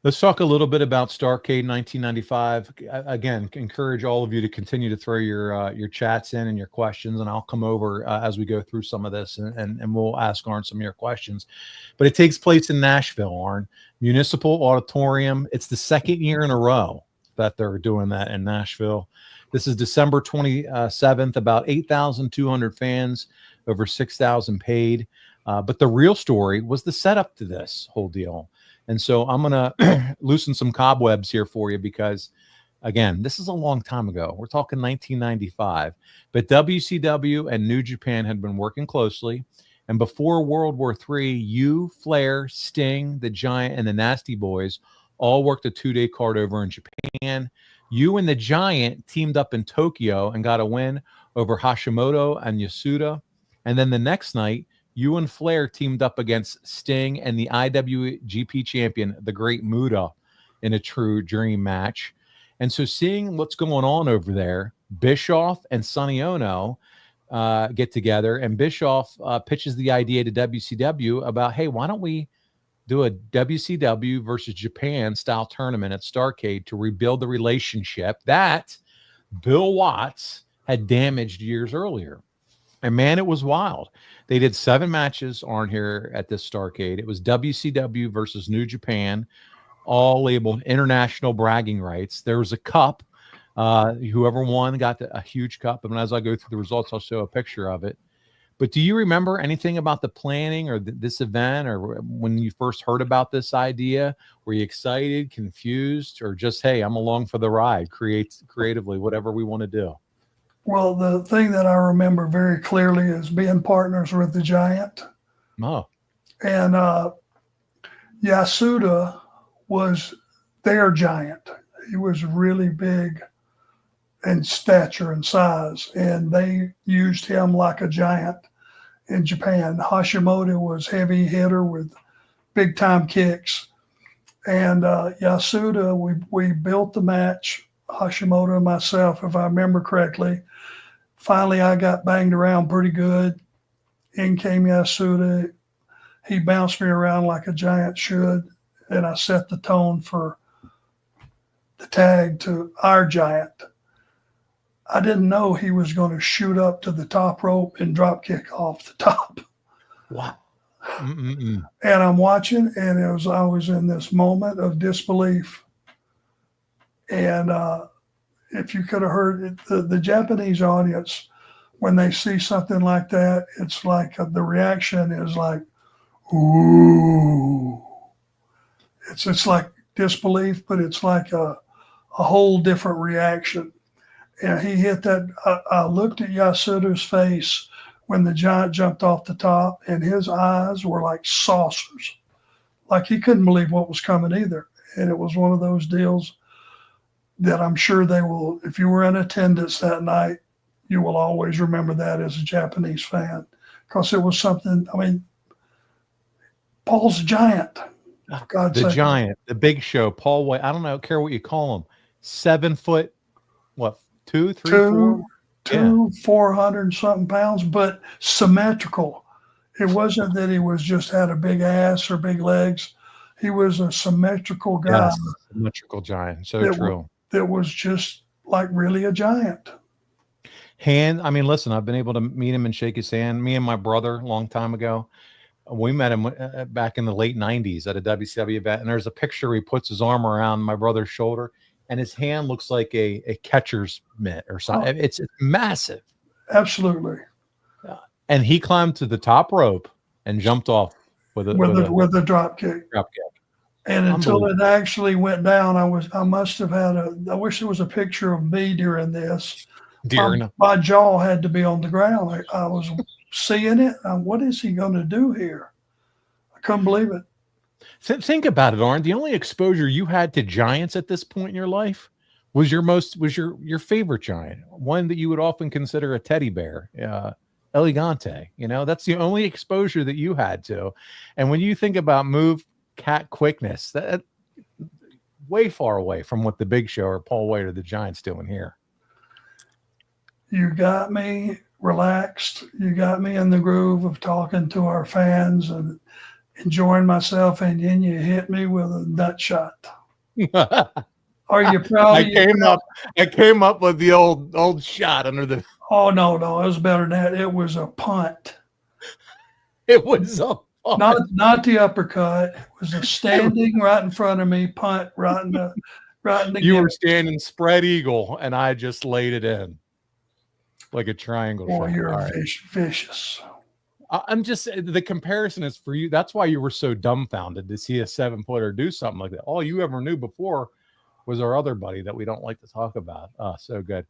Let's talk a little bit about Starcade 1995. Again, encourage all of you to continue to throw your chats in and your questions, and I'll come over as we go through some of this, and we'll ask Arn some of your questions. But it takes place in Nashville, Arn, Municipal Auditorium. It's the second year in a row that they're doing that in Nashville. This is December 27th, about 8,200 fans, over 6,000 paid. But the real story was the setup to this whole deal. And so I'm going to loosen some cobwebs here for you because, again, this is a long time ago. We're talking 1995. But WCW and New Japan had been working closely. And before World War III, you, Flair, Sting, the Giant, and the Nasty Boys all worked a 2-day card over in Japan. You and the Giant teamed up in Tokyo and got a win over Hashimoto and Yasuda. And then the next night, you and Flair teamed up against Sting and the IWGP champion, the Great Muta, in a true dream match. And so seeing what's going on over there, Bischoff and Sonny Ono get together, and Bischoff pitches the idea to WCW about, hey, why don't we do a WCW versus Japan style tournament at Starcade to rebuild the relationship that Bill Watts had damaged years earlier. And man, it was wild. They did 7 matches on here at this Starcade. It was WCW versus New Japan, all labeled international bragging rights. There was a cup. Whoever won got a huge cup. And as I go through the results, I'll show a picture of it. But do you remember anything about the planning or this event, or when you first heard about this idea? Were you excited, confused, or just, hey, I'm along for the ride, creatively, whatever we want to do? Well, the thing that I remember very clearly is being partners with the Giant. Oh. And Yasuda was their Giant. He was really big in stature and size, and they used him like a giant in Japan. Hashimoto was heavy hitter with big time kicks. And Yasuda, we built the match, Hashimoto and myself, if I remember correctly. Finally, I got banged around pretty good. In came Yasuda. He bounced me around like a giant should, and I set the tone for the tag to our Giant. I didn't know he was going to shoot up to the top rope and drop kick off the top. Wow. And I'm watching, and I was in this moment of disbelief. And if you could have heard it, the Japanese audience, when they see something like that, it's like the reaction is like, ooh. It's like disbelief, but it's like a whole different reaction. And he hit that. I looked at Yasuda's face when the Giant jumped off the top, and his eyes were like saucers. Like he couldn't believe what was coming either. And it was one of those deals that I'm sure they will, if you were in attendance that night, you will always remember that as a Japanese fan, because it was something, I mean, Paul's Giant. God's sake. Giant, the Big Show, Paul White. I don't care what you call him. 7 foot, what, 2, 3, 4? 400 something pounds, but symmetrical. It wasn't that he was just had a big ass or big legs. He was a symmetrical guy. Yes, symmetrical giant. So true. That was just like really a giant. I mean, listen, I've been able to meet him and shake his hand. Me and my brother, a long time ago, we met him back in the late 90s at a WCW event. And there's a picture he puts his arm around my brother's shoulder, and his hand looks like a catcher's mitt or something. Oh. It's massive. Absolutely. And he climbed to the top rope and jumped off with a drop kick. And until it actually went down, I must have had I wish there was a picture of me during this. My jaw had to be on the ground. I was seeing it. What is he going to do here? I couldn't believe it. Think about it, Arn. The only exposure you had to giants at this point in your life was your favorite giant, one that you would often consider a teddy bear, Elegante. You know, that's the only exposure that you had to. And when you think about move cat quickness, that way far away from what the Big Show or Paul White or the Giants doing here. You got me relaxed. You got me in the groove of talking to our fans and enjoying myself, and then you hit me with a nut shot. Are you proud of yourself? I came up with the old shot under the. Oh, no, it was better than that. It was a punt. It was a punt. Not the uppercut. It was a standing right in front of me, punt right in the You were standing spread eagle, and I just laid it in like a triangle. Boy, you're vicious. I'm just, the comparison is for you. That's why you were so dumbfounded to see a 7-footer do something like that. All you ever knew before was our other buddy that we don't like to talk about. So good.